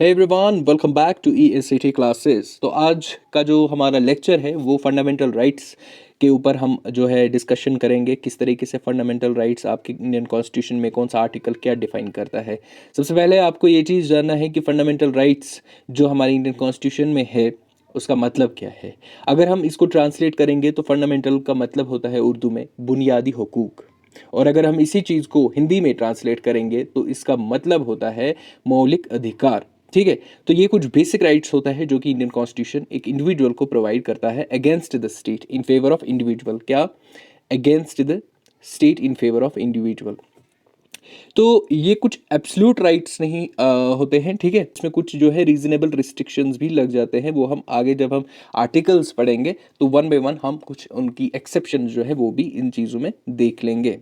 Hey everyone, welcome back to EACT classes. तो आज का जो हमारा लेक्चर है वो फंडामेंटल राइट्स के ऊपर हम जो है डिस्कशन करेंगे। किस तरीके से फंडामेंटल राइट्स आपके इंडियन कॉन्स्टिट्यूशन में कौन सा आर्टिकल क्या डिफाइन करता है। सबसे पहले आपको ये चीज़ जानना है कि फंडामेंटल राइट्स जो हमारे इंडियन कॉन्स्टिट्यूशन में है उसका मतलब क्या है। अगर हम इसको ट्रांसलेट करेंगे तो फंडामेंटल का मतलब होता है उर्दू में बुनियादी हुकूक, और अगर हम इसी चीज़ को हिंदी में ट्रांसलेट करेंगे तो इसका मतलब होता है मौलिक अधिकार। ठीक है, तो ये कुछ बेसिक राइट्स होता है जो कि इंडियन कॉन्स्टिट्यूशन एक इंडिविजुअल को प्रोवाइड करता है against the state in favour of individual. क्या? Against the state in favour of individual. तो ये कुछ एब्सोल्यूट राइट्स नहीं होते हैं। ठीक है, इसमें कुछ जो है रीजनेबल रिस्ट्रिक्शंस भी लग जाते हैं। वो हम आगे जब हम आर्टिकल्स पढ़ेंगे तो वन बाय वन हम कुछ उनकी एक्सेप्शन जो है वो भी इन चीज़ों में देख लेंगे।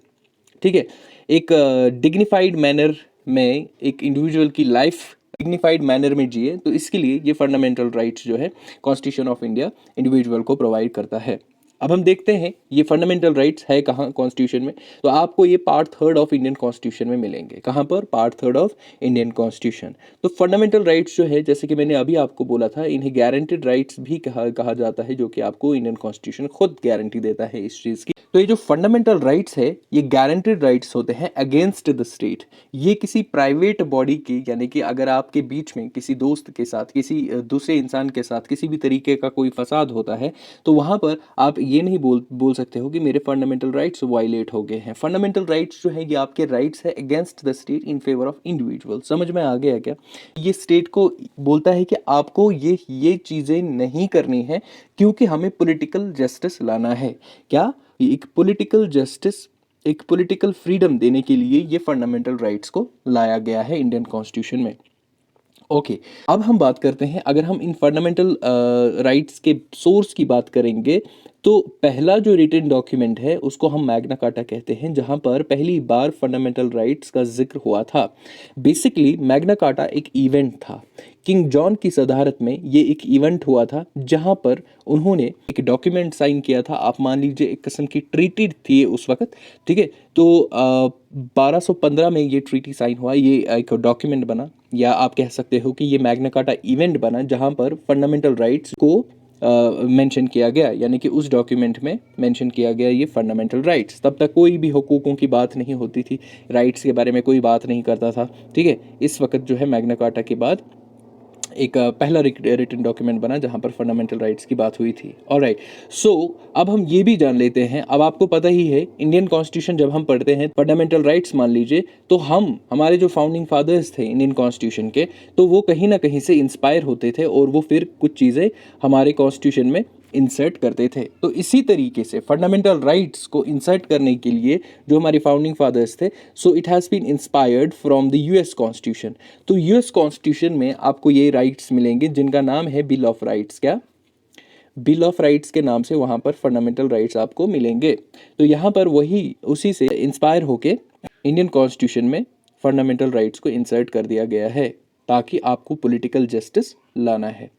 ठीक है, एक डिग्निफाइड मैनर में एक इंडिविजुअल की लाइफ डिग्निफाइड मैनर में जिए, तो इसके लिए ये फंडामेंटल राइट्स जो है कॉन्स्टिट्यूशन ऑफ इंडिया इंडिविजुअल को प्रोवाइड करता है। अब हम देखते हैं ये फंडामेंटल राइट्स है कहाँ कॉन्स्टिट्यूशन में। तो आपको ये part third of Indian constitution में मिलेंगे। कहाँ पर? Part third of Indian constitution. तो फंडामेंटल राइट्स जो है, जैसे कि मैंने अभी आपको बोला था, इन्हें गारंटीड राइट्स भी कहा जाता है, जो कि आपको इंडियन कॉन्स्टिट्यूशन खुद गारंटी देता है इस चीज़ की। तो ये जो फंडामेंटल राइट्स है ये गारंटीड राइट्स होते हैं अगेंस्ट द स्टेट। ये किसी प्राइवेट बॉडी की, यानी कि अगर आपके बीच में किसी दोस्त के साथ, किसी दूसरे इंसान के साथ किसी भी तरीके का कोई फसाद होता है, तो वहाँ पर आप ये नहीं बोल सकते हो कि मेरे फंडामेंटल राइट्स वायलेट हो गए हैं। फंडामेंटल राइट्स जो है ये आपके राइट्स है against the state in favour of individual. समझ में आ गया क्या? ये स्टेट को बोलता है कि आपको ये चीज़ें नहीं करनी है, क्योंकि हमें पॉलिटिकल जस्टिस लाना है। क्या? एक पॉलिटिकल जस्टिस, एक पॉलिटिकल फ्रीडम देने के लिए ये फंडामेंटल राइट्स को लाया गया है इंडियन कॉन्स्टिट्यूशन में। ओके, अब हम बात करते हैं, अगर हम इन फंडामेंटल राइट्स के सोर्स की बात करेंगे तो पहला जो रिटन डॉक्यूमेंट है उसको हम मैग्ना कार्टा कहते हैं, जहां पर पहली बार फंडामेंटल राइट्स का जिक्र हुआ था। बेसिकली मैग्ना कार्टा एक इवेंट था। किंग जॉन की सदारत में ये एक इवेंट हुआ था जहां पर उन्होंने एक डॉक्यूमेंट साइन किया था। आप मान लीजिए एक किस्म की ट्रीटी थी उस वक्त। ठीक है, तो 1215 में ये ट्रीटी साइन हुआ, ये एक डॉक्यूमेंट बना, या आप कह सकते हो कि ये मैग्ना कार्टा इवेंट बना जहां पर फंडामेंटल राइट्स को मेंशन किया गया, यानी कि उस डॉक्यूमेंट में मेंशन किया गया ये फंडामेंटल राइट्स। तब तक कोई भी हुकूकों की बात नहीं होती थी, राइट्स के बारे में कोई बात नहीं करता था। ठीक है, इस वक्त जो है मैग्ना कार्टा के बाद एक पहला रिटन डॉक्यूमेंट बना जहां पर फंडामेंटल राइट्स की बात हुई थी। ऑलराइट, सो अब हम ये भी जान लेते हैं, अब आपको पता ही है इंडियन कॉन्स्टिट्यूशन जब हम पढ़ते हैं फंडामेंटल राइट्स मान लीजिए, तो हम हमारे जो फाउंडिंग फादर्स थे इंडियन कॉन्स्टिट्यूशन के, तो वो कहीं ना कहीं से इंस्पायर होते थे और वो फिर कुछ चीज़ें हमारे कॉन्स्टिट्यूशन में इंसर्ट करते थे। तो इसी तरीके से फंडामेंटल राइट्स को इंसर्ट करने के लिए जो हमारे फाउंडिंग फादर्स थे, so it has been inspired from the US constitution. तो यूएस कॉन्स्टिट्यूशन में आपको ये राइट्स मिलेंगे जिनका नाम है बिल ऑफ राइट्स। क्या? बिल ऑफ राइट्स के नाम से वहाँ पर फंडामेंटल राइट्स आपको मिलेंगे। तो यहाँ पर वही उसी से इंस्पायर होके इंडियन कॉन्स्टिट्यूशन में फंडामेंटल राइट्स को इंसर्ट कर दिया गया है, ताकि आपको पॉलिटिकल जस्टिस लाना है।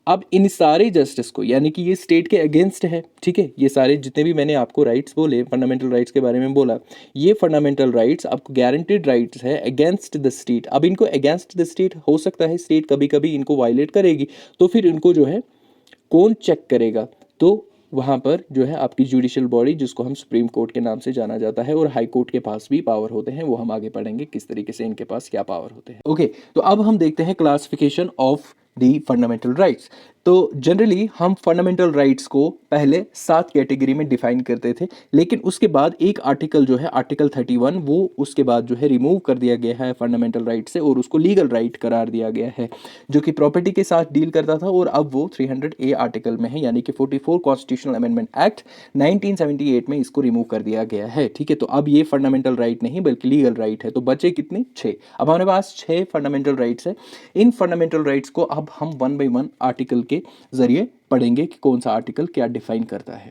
अब इन सारे जस्टिस को, यानी कि ये स्टेट के अगेंस्ट है। ठीक है, ये सारे जितने भी मैंने आपको राइट्स बोले, फंडामेंटल राइट्स के बारे में बोला, ये फंडामेंटल राइट्स आपको गारंटीड राइट्स है अगेंस्ट द स्टेट। अब इनको अगेंस्ट द स्टेट, हो सकता है स्टेट कभी कभी इनको वायलेट करेगी, तो फिर इनको जो है कौन चेक करेगा? तो वहाँ पर जो है आपकी जुडिशियल बॉडी, जिसको हम सुप्रीम कोर्ट के नाम से जाना जाता है, और हाई कोर्ट के पास भी पावर होते हैं। वो हम आगे पढ़ेंगे किस तरीके से इनके पास क्या पावर होते हैं। ओके, तो अब हम देखते हैं classification of the fundamental rights. तो जनरली हम फंडामेंटल राइट्स को पहले 7 कैटेगरी में डिफाइन करते थे, लेकिन उसके बाद एक आर्टिकल जो है आर्टिकल 31, वो उसके बाद जो है रिमूव कर दिया गया है फंडामेंटल राइट से, और उसको लीगल राइट करार दिया गया है, जो कि प्रॉपर्टी के साथ डील करता था, और अब वो 300A आर्टिकल में है, यानी कि 44 कॉन्स्टिट्यूशनल अमेंडमेंट एक्ट 1978 में इसको रिमूव कर दिया गया है। ठीक है, तो अब ये फंडामेंटल राइट नहीं बल्कि लीगल राइट है। तो बचे कितने? 6। अब हमारे पास 6 फंडामेंटल राइट्स है। इन फंडामेंटल राइट्स को अब हम वन बाई वन आर्टिकल के जरिए पढ़ेंगे कि कौन सा आर्टिकल क्या डिफाइन करता है।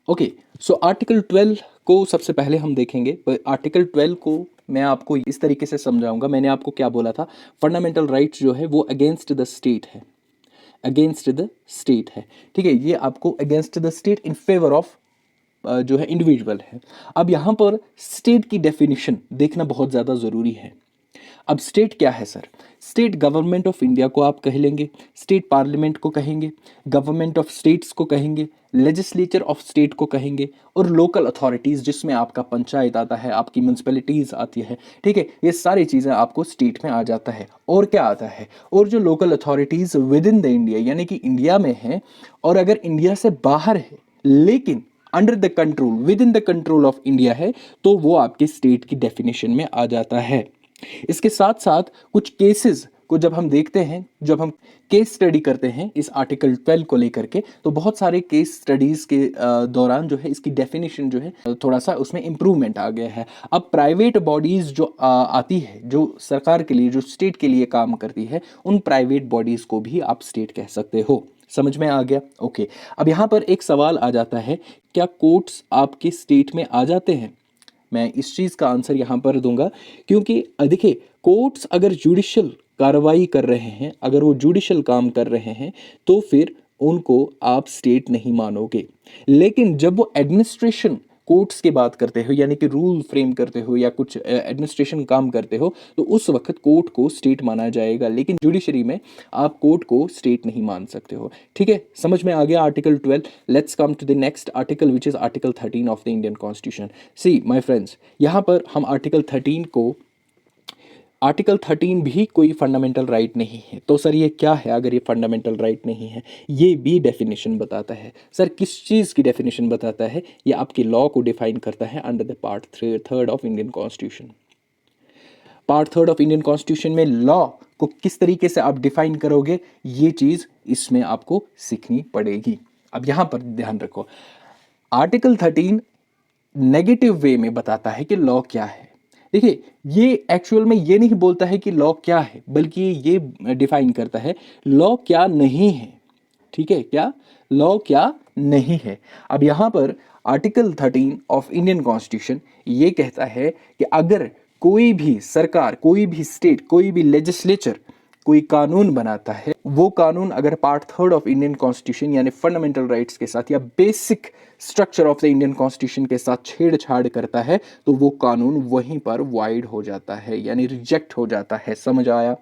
ओके, सो आर्टिकल 12 को सबसे पहले हम देखेंगे। आर्टिकल 12 को मैं आपको इस तरीके से समझाऊंगा। मैंने आपको क्या बोला था? फंडामेंटल राइट्स जो है वो अगेंस्ट द स्टेट है, अगेंस्ट द स्टेट है। ठीक है, ये आपको against the state in favour of जो है इंडिविजुअल है। अब यहाँ पर स्टेट की डेफिनेशन देखना बहुत ज़्यादा ज़रूरी है। अब स्टेट क्या है sir? State government of India को आप कह लेंगे, स्टेट पार्लियामेंट को कहेंगे, गवर्नमेंट ऑफ स्टेट्स को कहेंगे, लेजिस्लेचर ऑफ स्टेट को कहेंगे, और लोकल अथॉरिटीज़ जिसमें आपका पंचायत आता है, आपकी म्यूनसिपैलिटीज़ आती है, ठीक है, ये सारी चीज़ें आपको स्टेट में आ जाता है। और क्या आता है? और जो local authorities with in the India यानी कि इंडिया में है और अगर इंडिया से बाहर है लेकिन under the control with in the control of India है तो वो आपके स्टेट की डेफिनेशन में आ जाता है। इसके साथ साथ कुछ केसेस को जब हम देखते हैं, जब हम केस स्टडी करते हैं इस आर्टिकल 12 को लेकर के, तो बहुत सारे केस स्टडीज के दौरान जो है इसकी डेफिनेशन जो है थोड़ा सा उसमें इम्प्रूवमेंट आ गया है। अब प्राइवेट बॉडीज जो आती है, जो सरकार के लिए, जो स्टेट के लिए काम करती है, उन प्राइवेट बॉडीज को भी आप स्टेट कह सकते हो। समझ में आ गया? ओके। अब यहाँ पर एक सवाल आ जाता है, क्या कोर्ट्स आपके स्टेट में आ जाते हैं? मैं इस चीज़ का आंसर यहाँ पर दूंगा क्योंकि देखिए, कोर्ट्स अगर जुडिशियल कार्रवाई कर रहे हैं, अगर वो जुडिशियल काम कर रहे हैं तो फिर उनको आप स्टेट नहीं मानोगे। लेकिन जब वो एडमिनिस्ट्रेशन कोर्ट्स की बात करते हो यानी कि रूल फ्रेम करते हो या कुछ एडमिनिस्ट्रेशन काम करते हो तो उस वक्त कोर्ट को स्टेट माना जाएगा, लेकिन जुडिशरी में आप कोर्ट को स्टेट नहीं मान सकते हो। ठीक है, समझ में आ गया article 12। Let's come to the next article which is article 13 of the Indian constitution. See my friends, यहाँ पर हम आर्टिकल 13 भी कोई फंडामेंटल राइट नहीं है। तो सर ये क्या है अगर ये फंडामेंटल राइट नहीं है? ये भी डेफिनेशन बताता है। सर किस चीज़ की डेफिनेशन बताता है? ये आपके लॉ को डिफाइन करता है under the part 3 of Indian constitution. Part 3 of Indian constitution में लॉ को किस तरीके से आप डिफाइन करोगे, ये चीज़ इसमें आपको सीखनी पड़ेगी। अब यहाँ पर ध्यान रखो, आर्टिकल 13 नेगेटिव वे में बताता है कि लॉ क्या है। देखिए, ये एक्चुअल में ये नहीं बोलता है कि लॉ क्या है, बल्कि ये डिफाइन करता है लॉ क्या नहीं है। ठीक है, क्या लॉ क्या नहीं है। अब यहां पर आर्टिकल 13 ऑफ इंडियन कॉन्स्टिट्यूशन ये कहता है कि अगर कोई भी सरकार, कोई भी स्टेट, कोई भी लेजिस्लेचर कोई कानून बनाता है, वो कानून अगर पार्ट 3 ऑफ इंडियन कॉन्स्टिट्यूशन यानी फंडामेंटल राइट्स के साथ या basic structure of the Indian constitution के साथ छेड़छाड़ करता है तो वो कानून वहीं पर वाइड हो जाता है, यानी रिजेक्ट हो जाता है। समझ आया?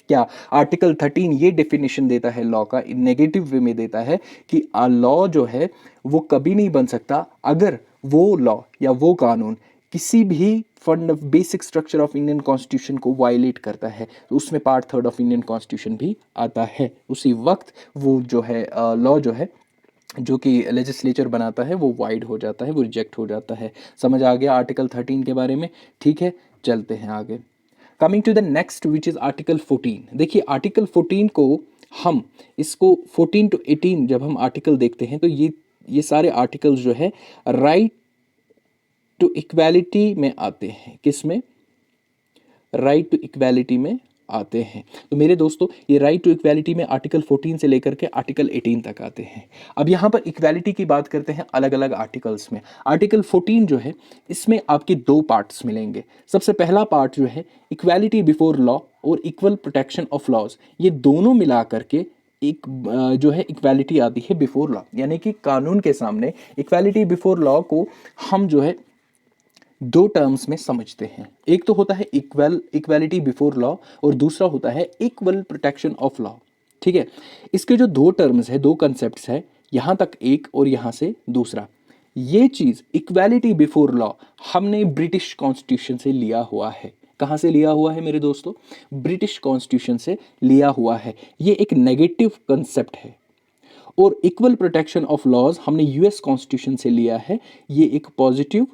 क्या आर्टिकल 13 ये डेफिनेशन देता है लॉ का, नेगेटिव वे में देता है कि लॉ जो है वो कभी नहीं बन सकता अगर वो लॉ या वो कानून किसी भी basic structure of Indian constitution को वायलेट करता है, तो उसमें पार्ट 3 ऑफ इंडियन कॉन्स्टिट्यूशन भी आता है। उसी वक्त वो जो है लॉ जो है, जो कि लेजिस्लेचर बनाता है, वो वाइड हो जाता है, वो रिजेक्ट हो जाता है। समझ आ गया आर्टिकल 13 के बारे में? ठीक है, चलते हैं आगे। Coming to the next which is article 14। देखिए, आर्टिकल 14 को हम इसको 14 to 18 जब हम आर्टिकल देखते हैं तो ये सारे आर्टिकल्स जो है राइट टू इक्वालिटी में आते हैं। किस में? राइट टू इक्वालिटी में आते हैं। तो मेरे दोस्तों, ये राइट टू इक्वालिटी में आर्टिकल 14 से लेकर के आर्टिकल 18 तक आते हैं। अब यहाँ पर इक्वालिटी की बात करते हैं अलग अलग आर्टिकल्स में। आर्टिकल 14 जो है, इसमें आपके दो पार्ट्स मिलेंगे। सबसे पहला पार्ट जो है इक्वालिटी बिफोर लॉ और इक्वल प्रोटेक्शन ऑफ लॉज, ये दोनों मिला करके एक जो है इक्वालिटी आती है बिफोर लॉ, यानी कि कानून के सामने इक्वालिटी बिफोर लॉ को हम जो है दो टर्म्स में समझते हैं। एक तो होता है इक्वालिटी बिफोर लॉ और दूसरा होता है इक्वल प्रोटेक्शन ऑफ लॉ। ठीक है, इसके जो दो टर्म्स है, दो कंसेप्ट्स है, यहां तक एक और यहां से दूसरा। ये चीज इक्वालिटी बिफोर लॉ हमने ब्रिटिश कॉन्स्टिट्यूशन से लिया हुआ है। कहां से लिया हुआ है मेरे दोस्तों? ब्रिटिश कॉन्स्टिट्यूशन से लिया हुआ है। ये एक नेगेटिव कंसेप्ट है। और इक्वल प्रोटेक्शन ऑफ लॉज हमने यूएस कॉन्स्टिट्यूशन से लिया है। ये एक पॉजिटिव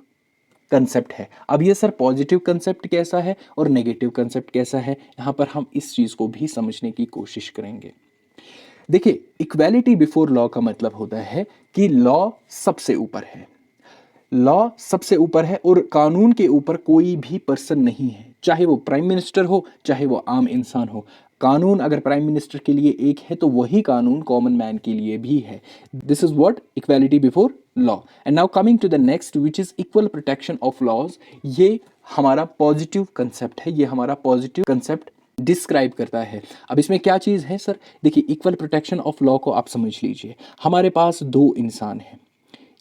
कंसेप्ट है। अब ये सर पॉजिटिव कंसेप्ट कैसा है और नेगेटिव कंसेप्ट कैसा है, यहां पर हम इस चीज को भी समझने की कोशिश करेंगे। देखिए, इक्वालिटी बिफोर लॉ का मतलब होता है कि लॉ सबसे ऊपर है। लॉ सबसे ऊपर है और कानून के ऊपर कोई भी पर्सन नहीं है, चाहे वो प्राइम मिनिस्टर हो, चाहे वो आम इंसान हो। कानून अगर प्राइम मिनिस्टर के लिए एक है तो वही कानून कॉमन मैन के लिए भी है। This is what equality before law. And now coming to the next which is equal protection of laws. ये हमारा पॉजिटिव कंसेप्ट है, ये हमारा पॉजिटिव कंसेप्ट डिस्क्राइब करता है। अब इसमें क्या चीज़ है सर? देखिए, इक्वल प्रोटेक्शन ऑफ लॉ को आप समझ लीजिए। हमारे पास दो इंसान हैं,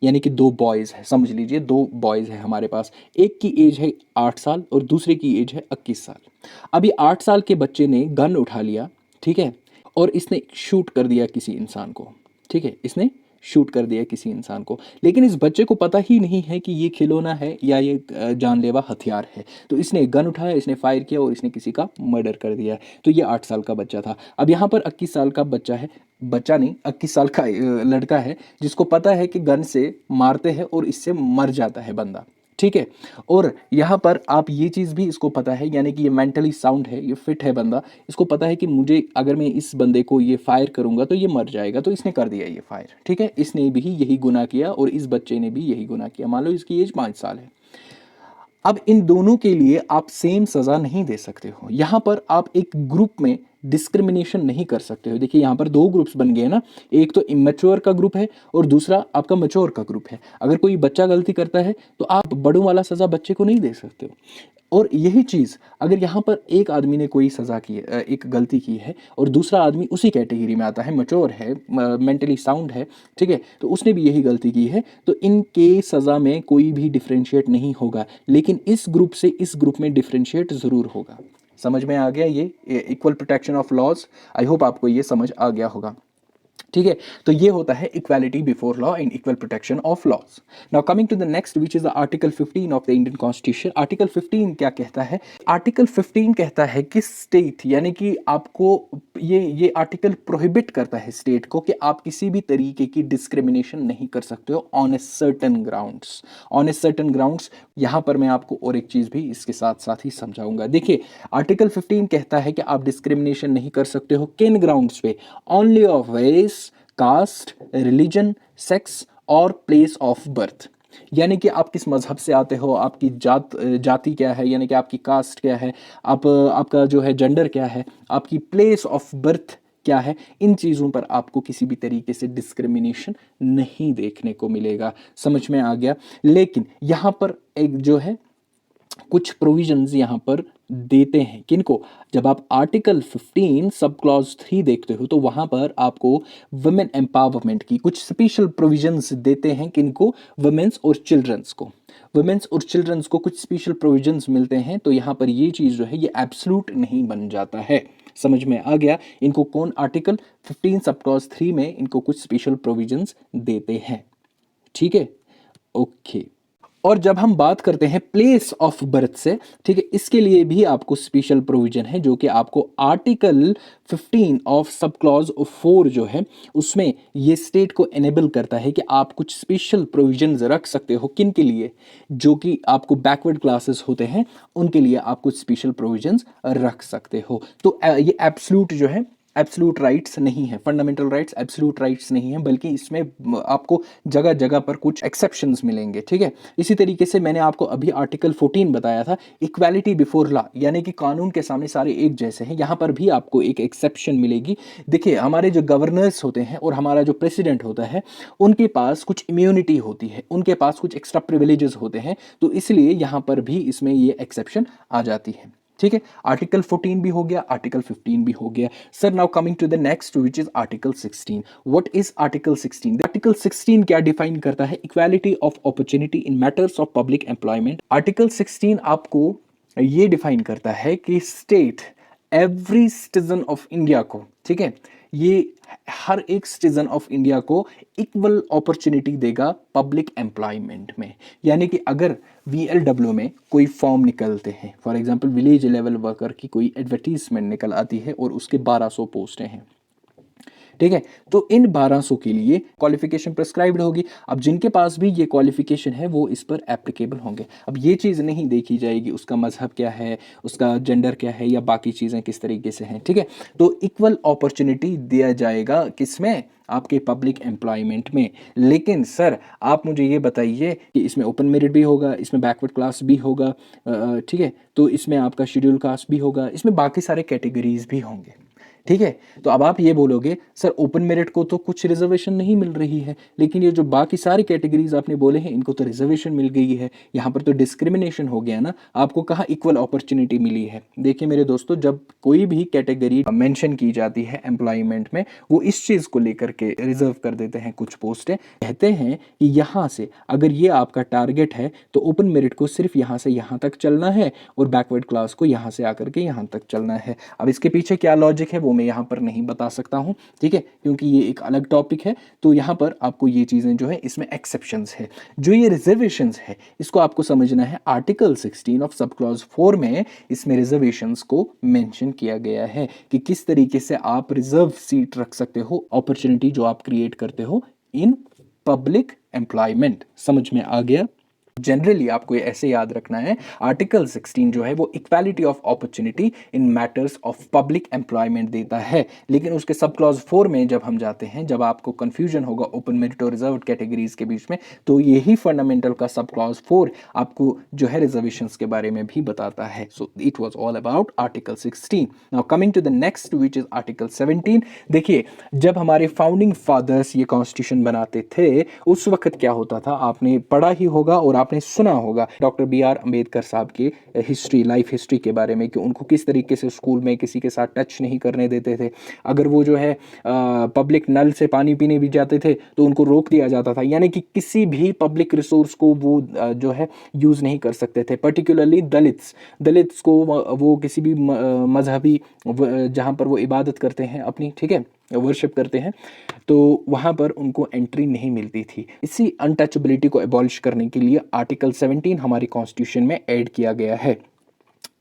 यानी कि दो बॉयज़ हैं, समझ लीजिए दो बॉयज़ हैं हमारे पास, एक की एज है 8 साल और दूसरे की एज है 21 साल। अभी 8 साल के बच्चे ने गन उठा लिया, ठीक है, और इसने शूट कर दिया किसी इंसान को, ठीक है, इसने शूट कर दिया किसी इंसान को, लेकिन इस बच्चे को पता ही नहीं है कि ये खिलौना है या ये जानलेवा हथियार है। तो इसने गन उठाया, इसने फायर किया और इसने किसी का मर्डर कर दिया। तो ये 8 साल का बच्चा था। अब यहाँ पर 21 साल का बच्चा है, बच्चा नहीं 21 साल का लड़का है, जिसको पता है कि गन से मारते हैं और इससे मर जाता है बंदा, ठीक है। और यहाँ पर आप ये चीज़ भी इसको पता है, यानी कि ये मेंटली साउंड है, ये फिट है बंदा, इसको पता है कि मुझे अगर मैं इस बंदे को ये फायर करूंगा तो ये मर जाएगा, तो इसने कर दिया ये फायर, ठीक है। इसने भी यही गुनाह किया और इस बच्चे ने भी यही गुनाह किया। मान लो इसकी एज 5 साल है। अब इन दोनों के लिए आप सेम सज़ा नहीं दे सकते हो। यहाँ पर आप एक ग्रुप में डिस्क्रिमिनेशन नहीं कर सकते हो। देखिए यहाँ पर दो ग्रुप्स बन गए ना, एक तो इमेच्योर का ग्रुप है और दूसरा आपका मैच्योर का ग्रुप है। अगर कोई बच्चा गलती करता है तो आप बड़ों वाला सज़ा बच्चे को नहीं दे सकते हो। और यही चीज़ अगर यहाँ पर एक आदमी ने कोई सज़ा की है, एक गलती की है, और दूसरा आदमी उसी कैटेगरी में आता है, मैच्योर है, मेंटली साउंड है, ठीक है, तो उसने भी यही गलती की है, तो इनके सज़ा में कोई भी डिफ्रेंशिएट नहीं होगा, लेकिन इस ग्रुप से इस ग्रुप में डिफ्रेंशिएट ज़रूर होगा। समझ में आ गया ये equal protection of laws? I hope आपको ये समझ आ गया होगा, ठीक है। तो ये होता है equality before law and equal protection of laws. Now coming to the next which is the article 15 of the Indian constitution. Article 15 क्या कहता है? आर्टिकल 15 कहता है कि स्टेट, यानी कि आपको ये आर्टिकल प्रोहिबिट करता है स्टेट को कि आप किसी भी तरीके की डिस्क्रिमिनेशन नहीं कर सकते हो on a certain grounds. On a certain grounds, यहां पर मैं आपको और एक चीज भी इसके साथ साथ ही समझाऊंगा। देखिए आर्टिकल 15 कहता है कि आप डिस्क्रिमिनेशन नहीं कर सकते हो किन ग्राउंड्स पे? Only of race, caste, religion, sex और प्लेस ऑफ बर्थ। यानी कि आप किस मजहब से आते हो, आपकी जाति क्या है, यानी कि आपकी कास्ट क्या है, आपका जो है जेंडर क्या है, आपकी प्लेस ऑफ बर्थ क्या है, इन चीज़ों पर आपको किसी भी तरीके से डिस्क्रिमिनेशन नहीं देखने को मिलेगा। समझ में आ गया? लेकिन यहाँ पर एक जो है कुछ प्रोविजंस यहाँ पर देते हैं किनको? जब आप आर्टिकल 15 सब क्लॉज 3 देखते हो तो वहां पर आपको वुमेन एम्पावरमेंट की कुछ स्पेशल प्रोविजंस देते हैं किनको? वुमेन्स और चिल्ड्रंस को। वुमेन्स और चिल्ड्रंस को कुछ स्पेशल प्रोविजंस मिलते हैं, तो यहाँ पर ये चीज़ जो है ये एब्सोल्यूट नहीं बन जाता है। समझ में आ गया? इनको कौन आर्टिकल 15 सब क्लॉज 3 में इनको कुछ स्पेशल प्रोविजंस देते हैं, ठीक है, ओके। और जब हम बात करते हैं प्लेस ऑफ बर्थ से, ठीक है, इसके लिए भी आपको स्पेशल प्रोविजन है जो कि आपको आर्टिकल 15 ऑफ सब क्लॉज 4 जो है उसमें ये स्टेट को एनेबल करता है कि आप कुछ स्पेशल प्रोविजंस रख सकते हो। किन के लिए? जो कि आपको बैकवर्ड क्लासेस होते हैं उनके लिए आप कुछ स्पेशल प्रोविजंस रख सकते हो। तो ये एब्सोल्यूट जो है एब्सोल्यूट राइट्स नहीं है, फंडामेंटल राइट्स एब्सोल्यूट राइट्स नहीं है, बल्कि इसमें आपको जगह जगह पर कुछ एक्सेप्शंस मिलेंगे, ठीक है। इसी तरीके से मैंने आपको अभी आर्टिकल 14 बताया था, इक्वालिटी बिफोर लॉ, यानी कि कानून के सामने सारे एक जैसे हैं। यहाँ पर भी आपको एक एक्सेप्शन मिलेगी। देखिए हमारे जो गवर्नर्स होते हैं और हमारा जो प्रेसिडेंट होता है उनके पास कुछ इम्यूनिटी होती है, उनके पास कुछ एक्स्ट्रा प्रिविलेजेस होते हैं, तो इसलिए यहाँ पर भी इसमें ये एक्सेप्शन आ जाती है, ठीक है। आर्टिकल 14 भी हो गया, आर्टिकल 15 भी हो गया। Sir now coming to the next which is article 16। What is article 16? Article 16 क्या डिफाइन करता है? Equality of opportunity in matters of public employment. Article 16 आपको ये डिफाइन करता है कि state every citizen of India को, ठीक है, ये हर एक सिटीजन ऑफ इंडिया को इक्वल अपॉर्चुनिटी देगा पब्लिक एम्प्लॉयमेंट में। यानी कि अगर VLW में कोई फॉर्म निकलते हैं, for example village level worker की कोई एडवर्टीजमेंट निकल आती है और उसके 1200 पोस्टें हैं, ठीक है, तो इन 1200 के लिए क्वालिफिकेशन प्रिस्क्राइब्ड होगी। अब जिनके पास भी ये क्वालिफिकेशन है वो इस पर एप्लीकेबल होंगे। अब ये चीज़ नहीं देखी जाएगी उसका मजहब क्या है, उसका जेंडर क्या है या बाकी चीज़ें किस तरीके से हैं, ठीक है। तो इक्वल अपॉर्चुनिटी दिया जाएगा किसमें? आपके पब्लिक एम्प्लॉयमेंट में। लेकिन सर आप मुझे ये बताइए कि इसमें ओपन मेरिट भी होगा, इसमें बैकवर्ड क्लास भी होगा, ठीक है, तो इसमें आपका शेड्यूल कास्ट भी होगा, इसमें बाकी सारे कैटेगरीज भी होंगे, ठीक है। तो अब आप ये बोलोगे सर ओपन मेरिट को तो कुछ रिजर्वेशन नहीं मिल रही है, लेकिन ये जो बाकी सारी कैटेगरीज आपने बोले हैं इनको तो रिजर्वेशन मिल गई है, यहाँ पर तो डिस्क्रिमिनेशन हो गया ना, आपको कहाँ इक्वल अपॉर्चुनिटी मिली है। देखिए मेरे दोस्तों, जब कोई भी कैटेगरी मेंशन की जाती है एम्प्लॉयमेंट में, वो इस चीज़ को लेकर के रिजर्व कर देते हैं कुछ पोस्टें, कहते हैं कि यहाँ से अगर ये आपका टारगेट है तो ओपन मेरिट को सिर्फ यहाँ से यहाँ तक चलना है और बैकवर्ड क्लास को यहाँ से आकर के यहाँ तक चलना है। अब इसके पीछे क्या लॉजिक है वो मैं यहाँ पर नहीं बता सकता हूँ, ठीक है, क्योंकि ये एक अलग टॉपिक है। तो यहाँ पर आपको ये चीज़ें जो है इसमें एक्सेप्शंस है। जो ये रिजर्वेशंस है इसको आपको समझना है, आर्टिकल 16 ऑफ सब क्लॉज 4 में इसमें रिजर्वेशंस को मेंशन किया गया है कि किस तरीके से आप रिजर्व सीट रख सकते हो, अपॉर्चुनिटी जो आप क्रिएट करते हो इन पब्लिक एम्प्लॉयमेंट। समझ में आ गया? जनरली आपको ये ऐसे याद रखना है, आर्टिकल 16 जो है वो equality of opportunity in matters of public employment देता है, लेकिन उसके सब क्लॉज 4 में जब हम जाते हैं, जब आपको कंफ्यूजन होगा ओपन मेरिट और रिजर्व कैटेगरीज के बीच में, तो यही फंडामेंटल का सब क्लॉज 4 आपको जो है रिजर्वेशंस के बारे में भी बताता है। So it was all about article 16। Now coming to the next which is article 17। देखिए जब हमारे फाउंडिंग फादर्स ये कॉन्स्टिट्यूशन बनाते थे उस वक्त क्या होता था, आपने पढ़ा ही होगा और आपने सुना होगा डॉक्टर BR अम्बेडकर साहब की हिस्ट्री, लाइफ हिस्ट्री के बारे में, कि उनको किस तरीके से स्कूल में किसी के साथ टच नहीं करने देते थे। अगर वो जो है पब्लिक नल से पानी पीने भी जाते थे तो उनको रोक दिया जाता था, यानी कि किसी भी पब्लिक रिसोर्स को वो जो है यूज़ नहीं कर सकते थे। पर्टिकुलरली दलित्स को वो किसी भी मजहबी जहाँ पर वो इबादत करते हैं अपनी, ठीक है, वर्शिप करते हैं, तो वहाँ पर उनको एंट्री नहीं मिलती थी। इसी अनटचेबिलिटी को एबॉलिश करने के लिए आर्टिकल 17 हमारी कॉन्स्टिट्यूशन में ऐड किया गया है।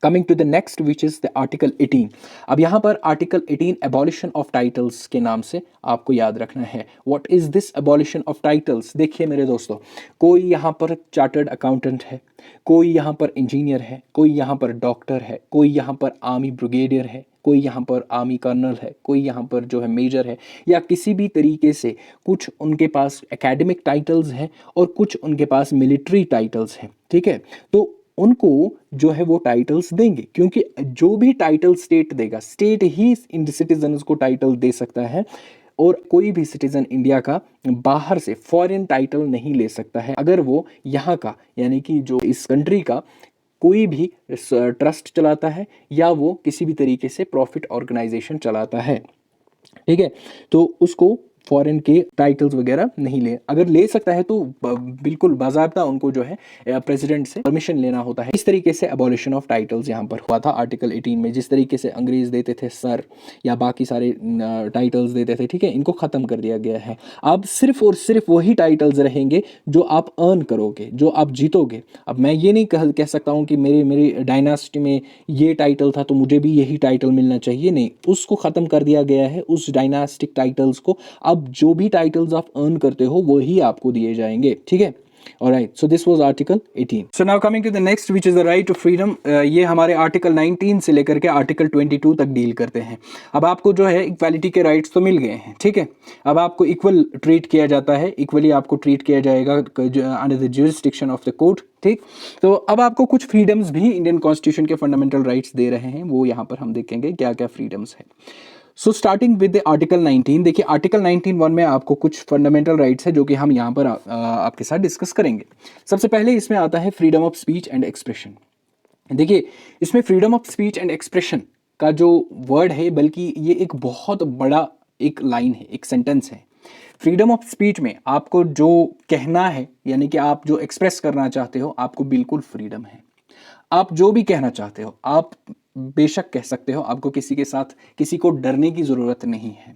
Coming to the next which is the article 18। अब यहाँ पर आर्टिकल 18 एबॉलिशन ऑफ टाइटल्स के नाम से आपको याद रखना है। What is this abolition of titles? देखिए मेरे दोस्तों, कोई यहाँ पर चार्टर्ड अकाउंटेंट है, कोई यहाँ पर इंजीनियर है, कोई यहाँ पर डॉक्टर है, कोई यहाँ पर आर्मी ब्रिगेडियर है, कोई यहाँ पर आर्मी कर्नल है, कोई यहाँ पर जो है मेजर है, या किसी भी तरीके से कुछ उनके पास एकेडमिक टाइटल्स हैं और कुछ उनके पास मिलिट्री टाइटल्स हैं, ठीक है, तो उनको जो है वो टाइटल्स देंगे, क्योंकि जो भी टाइटल स्टेट देगा, स्टेट ही इन सिटीजन्स को टाइटल दे सकता है, और कोई भी सिटीजन इंडिया का बाहर से फॉरेन टाइटल नहीं ले सकता है अगर वो यहाँ का, यानी कि जो इस कंट्री का कोई भी ट्रस्ट चलाता है या वो किसी भी तरीके से प्रॉफिट ऑर्गेनाइजेशन चलाता है, ठीक है, तो उसको फॉरेन के टाइटल्स वगैरह नहीं ले। अगर ले सकता है तो बिल्कुल बाज़ाब्ता उनको जो है प्रेसिडेंट से परमिशन लेना होता है। इस तरीके से एबॉलिशन ऑफ टाइटल्स यहाँ पर हुआ था आर्टिकल 18 में। जिस तरीके से अंग्रेज देते थे सर या बाकी सारे टाइटल्स देते थे, ठीक है, इनको ख़त्म कर दिया गया है। अब सिर्फ और सिर्फ वही टाइटल्स रहेंगे जो आप अर्न करोगे, जो आप जीतोगे। अब मैं ये नहीं कह सकता हूँ कि मेरी डायनास्टी में ये टाइटल था तो मुझे भी यही टाइटल मिलना चाहिए, नहीं, उसको ख़त्म कर दिया गया है, उस डायनास्टिक टाइटल्स को। अब जो भी टाइटल्स आप अर्न करते हो वो ही आपको दिए जाएंगे, ठीक है। Alright, so this was Article 18. So now coming to the next, which is the right to freedom. ये हमारे आर्टिकल 19 से लेकर के आर्टिकल 22 तक डील करते हैं। अब आपको जो है इक्वालिटी के राइट्स तो मिल गए हैं, ठीक है। अब आपको इक्वल ट्रीट किया जाता है, इक्वली आपको ट्रीट किया जाएगा under the jurisdiction of the court, ठीक। तो अब आपको कुछ फ्रीडम्स भी इंडियन कॉन्स्टिट्यूशन के फंडामेंटल राइट्स दे रहे हैं, वो यहाँ पर हम देखेंगे क्या क्या फ्रीडम्स है। So starting with the article 19, देखिए आर्टिकल 19(1) में आपको कुछ फंडामेंटल राइट्स है जो कि हम यहाँ पर आपके साथ डिस्कस करेंगे। सबसे पहले इसमें आता है freedom of speech and expression. देखिए इसमें freedom of speech and expression का जो वर्ड है, बल्कि ये एक बहुत बड़ा एक लाइन है, एक सेंटेंस है। फ्रीडम ऑफ स्पीच में आपको जो कहना है, यानी कि आप जो एक्सप्रेस करना चाहते हो, आपको बिल्कुल फ्रीडम है। आप जो भी कहना चाहते हो आप बेशक कह सकते हो, आपको किसी के साथ किसी को डरने की ज़रूरत नहीं है,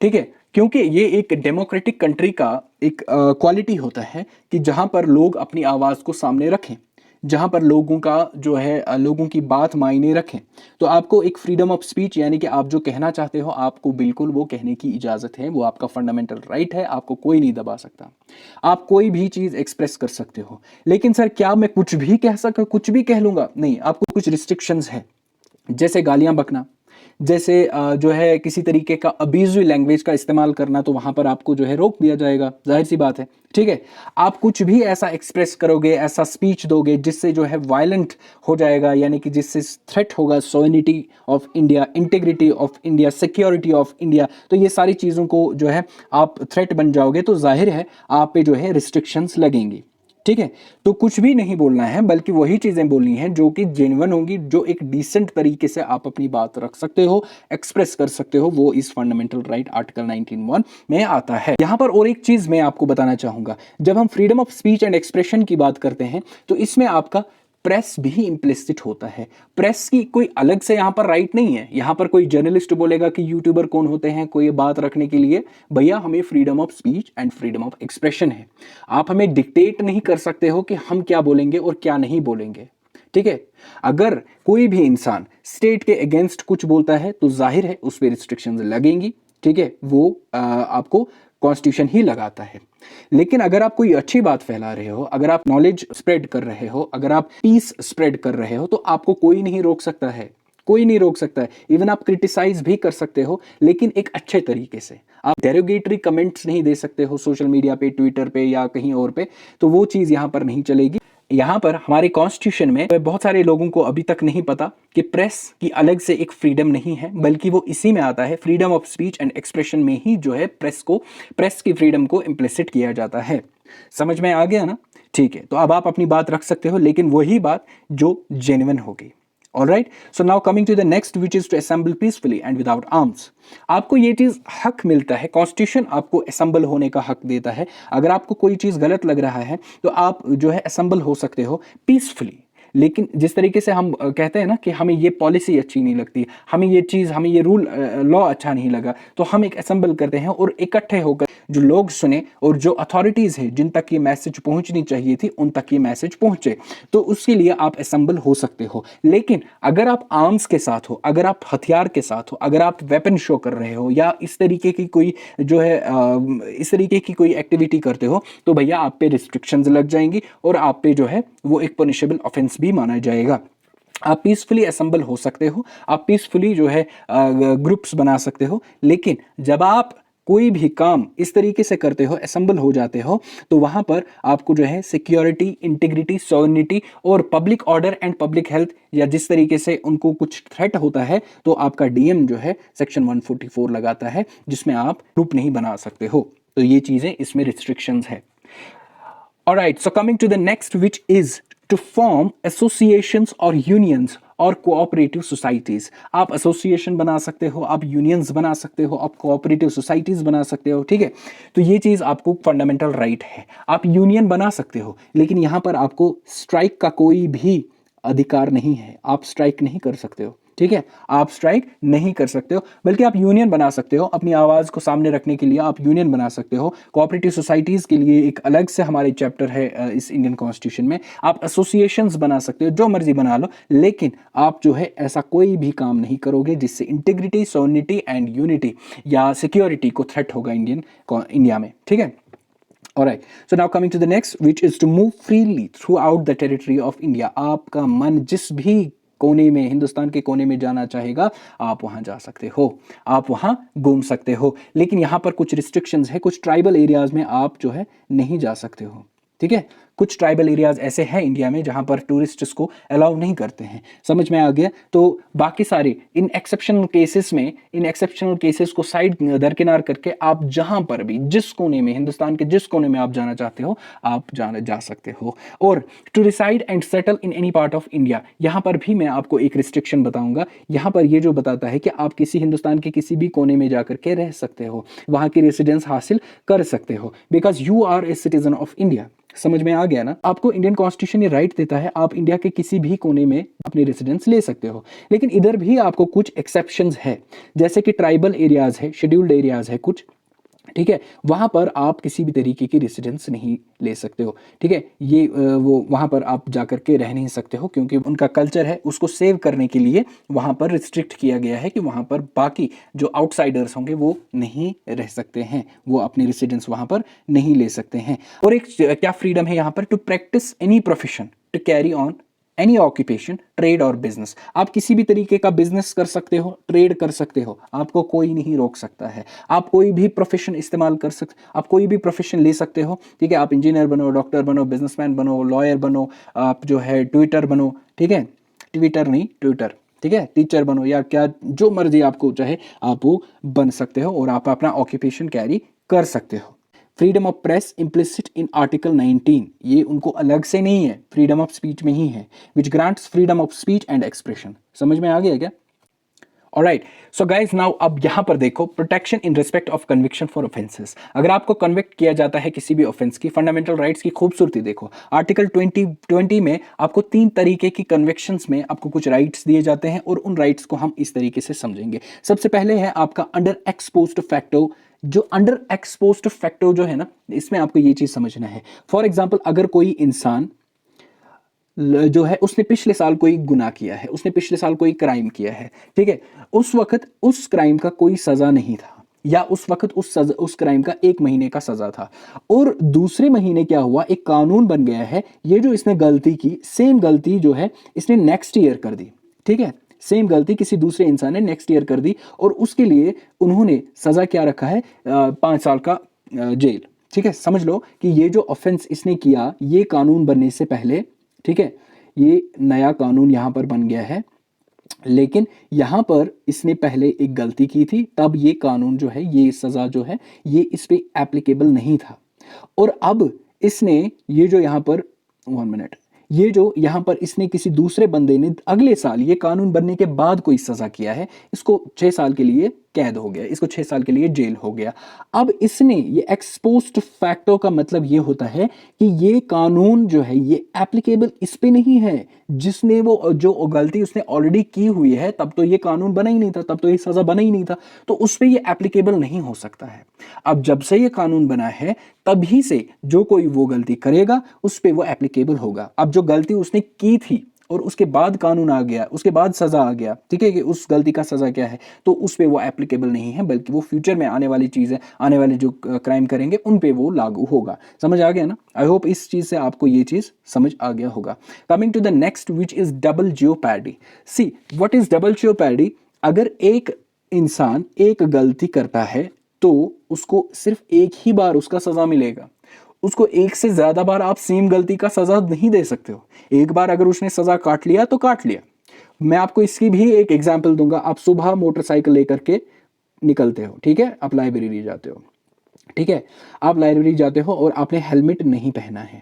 ठीक है, क्योंकि ये एक डेमोक्रेटिक कंट्री का एक क्वालिटी होता है कि जहाँ पर लोग अपनी आवाज़ को सामने रखें, जहाँ पर लोगों का जो है लोगों की बात मायने रखें। तो आपको एक फ्रीडम ऑफ स्पीच, यानी कि आप जो कहना चाहते हो आपको बिल्कुल वो कहने की इजाज़त है, वो आपका फंडामेंटल राइट है, आपको कोई नहीं दबा सकता। आप कोई भी चीज़ एक्सप्रेस कर सकते हो। लेकिन सर क्या मैं कुछ भी कह सकूँ, कुछ भी कह लूँगा? नहीं, आपको कुछ रिस्ट्रिक्शंस है, जैसे गालियाँ बकना, जैसे जो है किसी तरीके का अब्यूजिव लैंग्वेज का इस्तेमाल करना, तो वहाँ पर आपको जो है रोक दिया जाएगा, जाहिर सी बात है। ठीक है, आप कुछ भी ऐसा एक्सप्रेस करोगे, ऐसा स्पीच दोगे जिससे जो है वायलेंट हो जाएगा, यानी कि जिससे थ्रेट होगा sovereignty of India, integrity of India, security of India, तो ये सारी चीज़ों को जो है आप थ्रेट बन जाओगे, तो जाहिर है आप पे जो है रिस्ट्रिक्शंस लगेंगी। ठीक है, तो कुछ भी नहीं बोलना है, बल्कि वही चीजें बोलनी है जो कि जेन्युइन होंगी, जो एक डिसेंट तरीके से आप अपनी बात रख सकते हो, एक्सप्रेस कर सकते हो, वो इस फंडामेंटल राइट आर्टिकल 19(1) में आता है। यहां पर और एक चीज मैं आपको बताना चाहूंगा, जब हम freedom of speech and expression की बात करते हैं तो इसमें आपका प्रेस भी इम्प्लिसिट होता है। प्रेस की कोई अलग से यहां पर राइट नहीं है। यहां पर कोई जर्नलिस्ट बोलेगा कि यूट्यूबर कौन होते हैं कोई बात रखने के लिए, भैया हमें freedom of speech and freedom of expression है। आप हमें डिक्टेट नहीं कर सकते हो कि हम क्या बोलेंगे और क्या नहीं बोलेंगे। ठीक है, अगर कोई भी इंसान स्टेट के अगेंस्ट कुछ बोलता है तो जाहिर है उस पर रिस्ट्रिक्शंस लगेंगी। ठीक है, वो आपको कॉन्स्टिट्यूशन ही लगाता है। लेकिन अगर आप कोई अच्छी बात फैला रहे हो, अगर आप नॉलेज स्प्रेड कर रहे हो, अगर आप पीस स्प्रेड कर रहे हो, तो आपको कोई नहीं रोक सकता है, कोई नहीं रोक सकता है। इवन आप क्रिटिसाइज भी कर सकते हो, लेकिन एक अच्छे तरीके से। आप डेरोगेटरी कमेंट्स नहीं दे सकते हो सोशल मीडिया पे, ट्विटर पे या कहीं और पे, तो वो चीज यहां पर नहीं चलेगी। यहां पर हमारे कॉन्स्टिट्यूशन में बहुत सारे लोगों को अभी तक नहीं पता कि प्रेस की अलग से एक फ्रीडम नहीं है, बल्कि वो इसी में आता है, freedom of speech and expression में ही जो है प्रेस की फ्रीडम को इम्प्लिसिट किया जाता है। समझ में आ गया ना? ठीक है, तो अब आप अपनी बात रख सकते हो, लेकिन वही बात जो जेन्युइन होगी। Alright, so now coming to the next, which is to assemble peacefully and without arms. आपको ये चीज हक मिलता है, कॉन्स्टिट्यूशन आपको असेंबल होने का हक देता है। अगर आपको कोई चीज गलत लग रहा है तो आप जो है असेंबल हो सकते हो पीसफुली। लेकिन जिस तरीके से हम कहते हैं ना कि हमें ये पॉलिसी अच्छी नहीं लगती, हमें ये चीज, हमें ये रूल लॉ अच्छा नहीं लगा, तो हम एक असेंबल करते हैं और इकट्ठे होकर जो लोग सुने और जो अथॉरिटीज है जिन तक ये मैसेज पहुंचनी चाहिए थी उन तक ये मैसेज पहुंचे, तो उसके लिए आप असेंबल हो सकते हो। लेकिन अगर आप आर्म्स के साथ हो, अगर आप हथियार के साथ हो, अगर आप वेपन शो कर रहे हो या इस तरीके की कोई जो है इस तरीके की कोई एक्टिविटी करते हो, तो भैया आप पे रिस्ट्रिक्शंस लग जाएंगी और आप पे जो है वो एक पनिशेबल ऑफेंस भी माना जाएगा। आप पीसफुली असेंबल हो सकते हो, आप पीसफुली जो है ग्रुप्स बना सकते हो, लेकिन जब आप कोई भी काम इस तरीके से करते हो, असेंबल हो जाते हो, तो वहां पर आपको जो है सिक्योरिटी, इंटीग्रिटी, सॉवरेनिटी और public order and public health, या जिस तरीके से उनको कुछ थ्रेट होता है, तो आपका डीएम जो है सेक्शन 144 लगाता है, जिसमें आप ग्रुप नहीं बना सकते हो। तो ये चीजें इसमें रिस्ट्रिक्शंस है। Alright, so coming to the next, which is to form associations or unions और कोऑपरेटिव सोसाइटीज। आप एसोसिएशन बना सकते हो, आप यूनियंस बना सकते हो, आप कोऑपरेटिव सोसाइटीज बना सकते हो। ठीक है, तो ये चीज आपको फंडामेंटल राइट है। आप यूनियन बना सकते हो, लेकिन यहां पर आपको स्ट्राइक का कोई भी अधिकार नहीं है, आप स्ट्राइक नहीं कर सकते हो। ठीक है, आप स्ट्राइक नहीं कर सकते हो, बल्कि आप यूनियन बना सकते हो। अपनी आवाज को सामने रखने के लिए आप यूनियन बना सकते हो। कोऑपरेटिव सोसाइटीज के लिए एक अलग से हमारे चैप्टर है इस इंडियन कॉन्स्टिट्यूशन में। आप एसोसिएशंस बना सकते हो, जो मर्जी बना लो, लेकिन आप जो है ऐसा कोई भी काम नहीं करोगे जिससे इंटीग्रिटी, सोवरेनिटी एंड यूनिटी या सिक्योरिटी को थ्रेट होगा इंडिया में। ठीक है, Alright, so now coming to the next, which is to move freely throughout the territory of India. आपका मन जिस भी कोने में, हिंदुस्तान के कोने में जाना चाहेगा, आप वहां जा सकते हो, आप वहां घूम सकते हो। लेकिन यहां पर कुछ रिस्ट्रिक्शंस है, कुछ ट्राइबल एरियाज में आप जो है नहीं जा सकते हो। ठीक है, कुछ ट्राइबल एरियाज ऐसे हैं इंडिया में जहां पर टूरिस्ट्स को अलाउ नहीं करते हैं। समझ में आ गया? तो बाकी सारे इन एक्सेप्शनल केसेस में, इन एक्सेप्शनल केसेस को साइड दरकिनार करके आप जहां पर भी, जिस कोने में, हिंदुस्तान के जिस कोने में आप जाना चाहते हो, आप जा सकते हो। और to reside and settle in any part of India, यहां पर भी मैं आपको एक रिस्ट्रिक्शन बताऊंगा। यहां पर ये जो बताता है कि आप किसी हिंदुस्तान के किसी भी कोने में जाकर के रह सकते हो, वहां की रेसिडेंस हासिल कर सकते हो, because you are a citizen of India. समझ में आ गया ना? आपको इंडियन कॉन्स्टिट्यूशन ये राइट देता है, आप इंडिया के किसी भी कोने में अपनी रेसिडेंस ले सकते हो। लेकिन इधर भी आपको कुछ एक्सेप्शंस है, जैसे कि ट्राइबल एरियाज है, शेड्यूल्ड एरियाज है कुछ। ठीक है, वहां पर आप किसी भी तरीके की रेसिडेंस नहीं ले सकते हो। ठीक है, ये वो वहां पर आप जाकर के रह नहीं सकते हो, क्योंकि उनका कल्चर है, उसको सेव करने के लिए वहां पर रिस्ट्रिक्ट किया गया है कि वहां पर बाकी जो आउटसाइडर्स होंगे वो नहीं रह सकते हैं, वो अपनी रेसिडेंस वहां पर नहीं ले सकते हैं। और एक क्या फ्रीडम है यहाँ पर? To practise any profession, to carry on any occupation, trade और बिजनेस। आप किसी भी तरीके का बिजनेस कर सकते हो, ट्रेड कर सकते हो, आपको कोई नहीं रोक सकता है। आप कोई भी प्रोफेशन इस्तेमाल कर सकते, आप कोई भी प्रोफेशन ले सकते हो, ठीक है। आप इंजीनियर बनो, डॉक्टर बनो, बिजनेसमैन बनो, लॉयर बनो, आप जो है ट्विटर बनो, ठीक है, ट्विटर नहीं ट्विटर, ठीक है, टीचर बनो या क्या जो मर्जी आपको चाहे आप वो बन सकते हो और आप अपना ऑक्यूपेशन कैरी कर सकते हो। Freedom of press implicit in article 19, ये उनको अलग से नहीं है, फ्रीडम ऑफ स्पीच में ही है, which grants freedom of speech and expression. समझ में आ गया क्या? ऑलराइट, सो गाइज नाउ अब यहां पर देखो, protection in respect of conviction for offences. अगर आपको कन्विक्ट किया जाता है किसी भी ऑफेंस की, फंडामेंटल राइट्स की खूबसूरती देखो। आर्टिकल 20 में आपको 3 तरीके की कन्विक्शंस में आपको कुछ राइट्स दिए जाते हैं और उन राइट्स को हम इस तरीके से समझेंगे। सबसे पहले है आपका अंडर एक्सपोज्ड फैक्टो। जो अंडर एक्सपोज्ड फैक्टो जो है ना, इसमें आपको ये चीज समझना है। फॉर एग्जाम्पल, अगर कोई इंसान जो है उसने पिछले साल कोई गुनाह किया है, उसने पिछले साल कोई क्राइम किया है, ठीक है, उस वक्त उस क्राइम का कोई सजा नहीं था, या उस वक्त उस क्राइम का 1 महीने का सजा था, और दूसरे महीने क्या हुआ, एक कानून बन गया है, ये जो इसने गलती की, सेम गलती जो है इसने नेक्स्ट ईयर कर दी, ठीक है, सेम गलती किसी दूसरे इंसान ने नेक्स्ट ईयर कर दी, और उसके लिए उन्होंने सजा क्या रखा है, 5 साल का जेल, ठीक है। समझ लो कि ये जो ऑफेंस इसने किया, ये कानून बनने से पहले, ठीक है, ये नया कानून यहां पर बन गया है, लेकिन यहां पर इसने पहले एक गलती की थी, तब ये कानून जो है, ये सजा जो है, ये इस पे एप्लीकेबल नहीं था। और अब इसने ये जो यहां पर 1 मिनट, ये जो यहां पर इसने किसी दूसरे बंदे ने अगले साल, ये कानून बनने के बाद कोई सजा किया है, इसको 6 साल के लिए कैद हो गया, इसको 6 साल के लिए जेल हो गया। अब इसने ये एक्सपोज्ड फैक्टो का मतलब ये होता है कि ये कानून जो है ये एप्लीकेबल इस पे नहीं है, जिसने वो जो गलती उसने ऑलरेडी की हुई है, तब तो ये कानून बना ही नहीं था, तब तो ये सजा बना ही नहीं था, तो उस पे ये एप्लीकेबल नहीं हो सकता है। अब जब से ये कानून बना है, तभी से जो कोई वो गलती करेगा उस पे वो एप्लीकेबल होगा। अब जो गलती उसने की थी और उसके बाद कानून आ गया, उसके बाद सजा आ गया, ठीक है, कि उस गलती का सजा क्या है, तो उस पे वो एप्लीकेबल नहीं है, बल्कि वो फ्यूचर में आने वाली चीज है, आने वाले जो क्राइम करेंगे उन पे वो लागू होगा। समझ आ गया ना? आई होप इस चीज से आपको ये चीज समझ आ गया होगा। Coming to the next, which is double jeopardy. See what is double jeopardy? अगर एक इंसान एक गलती करता है तो उसको सिर्फ एक ही बार उसका सजा मिलेगा, उसको एक से ज्यादा बार आप सेम गलती का सजा नहीं दे सकते हो। एक बार अगर उसने सजा काट लिया तो काट लिया। मैं आपको इसकी भी एक एग्जांपल दूंगा। आप सुबह मोटरसाइकिल लेकर के निकलते हो, ठीक है, आप लाइब्रेरी जाते हो, ठीक है, आप लाइब्रेरी जाते हो और आपने हेलमेट नहीं पहना है,